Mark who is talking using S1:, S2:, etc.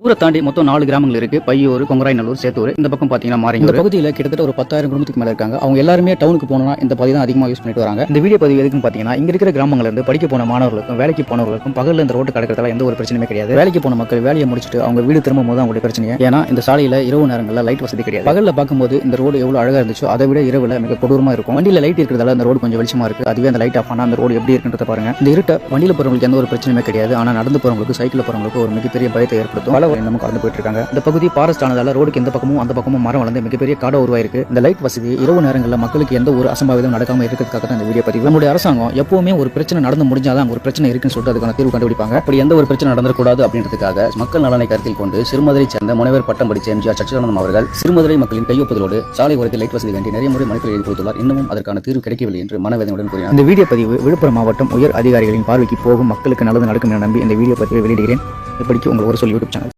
S1: ஊரை தாண்டி மொத்தம் 4 கிராமங்கள் இருக்கு. பையூர், கொங்கராய்நல்லூர், சேத்தூர். இந்த பக்கம் பாத்தீங்கன்னா மாரிங்க. இந்த பகுதியில் கிட்டத்தட்ட ஒரு 10,000 குடும்பத்துக்கு மேல இருக்காங்க. அவங்க எல்லாருமே டவுனுக்கு போனா இந்த பகுதி தான் அதிகமாக யூஸ் பண்ணிட்டு வராங்க. இந்த வீடியோ பதிவு எதுக்குன்னு பாத்தீங்கன்னா, இங்க இருக்கிற கிராமங்கள்ல இருந்து படிக்க போன மாணவர்களுக்கும் வேலைக்கு போனவர்களுக்கும் பகல்ல இந்த ரோட்டு கடக்கிறதால எந்த ஒரு பிரச்சனையுமே கிடையாது. வேலைக்கு போன மக்கள் வேலையை முடிச்சுட்டு அவங்க வீடு திரும்பும் போது அவங்களுடைய பிரச்சனையே. ஏன்னா இந்த சாலையில இரவு நேரங்களில் லைட் வசதி கிடையாது. பகல்ல பார்க்கும்போது இந்த ரோடு எவ்வளவு அழகா இருந்துச்சோ அதை விட இரவுல மிக கொடூரமா இருக்கும். வண்டியில லைட் இருக்கிறதால அந்த ரோடு கொஞ்சம் வெளிச்சமா இருக்கு. அதுவே அந்த லைட் ஆஃப் ஆனா அந்த ரோடு எப்படி இருக்குன்றத பாருங்க. இந்த இருட்ட வண்டியில போறவங்களுக்கு எந்த ஒரு பிரச்சனையுமே கிடையாது. ஆனா நடந்து போறவங்களுக்கு, சைக்கிள் போறவங்களுக்கு ஒரு மிகப்பெரிய பயத்தை ஏற்படுத்தும். பல நம்ம கடந்து போயிட்டு இருக்காங்க. இந்த பகுதி ஃபாரஸ்ட் ஆனதால ரோடுக்கு எந்த பக்கமும் அந்த பக்கமும் மரம் வளர்ந்து மிகப்பெரிய காடா உருவாயிருக்கு. இந்த லைட் வசதி இரவு நேரங்களில் மக்களுக்கு எந்த ஒரு அசம்பாவிதம் நடக்காம இருக்கிறதுக்காக தான் இந்த வீடியோ பதிவு. நம்முடைய அரசாங்கம் எப்பவுமே ஒரு பிரச்சனை நடந்து முடிஞ்சாதான் ஒரு பிரச்சனை இருக்குன்னு சொல்லிட்டு அதுக்கான தீர்வு கண்டுபிடிப்பாங்க. அப்படி எந்த ஒரு பிரச்சனை நடந்துக்கூடாது அப்படின்றதுக்காக மக்கள் நலனை கருத்தில் கொண்டு சிறுமதுரை சேர்ந்த முனைவர் பட்டம் படிச்ச எம்ஜிஆர் சச்சிதானந்தம் அவர்கள் சிறுமதுரை மக்களின் கையொப்புதலோடு சாலை ஓரத்தில் லைட் வசதி வேண்டி நிறைய முறை மனுக்கள் எழுதி கொடுத்துள்ளார். இன்னமும் அதற்கான தீர்வு கிடைக்கவில்லை என்று மனவேதனையுடன் கூறினார். இந்த வீடியோ பதிவு விழுப்புரம் மாவட்டம் உயர் அதிகாரிகளின் பார்வைக்கு போகும் மக்களுக்கு நல்லது நடக்கும் என நம்பி இந்த வீடியோ பதிவை வெளியிடுகிறேன். இப்படிக்கு உங்கள் ஒரு சொல் யூடியூப் சேனல்.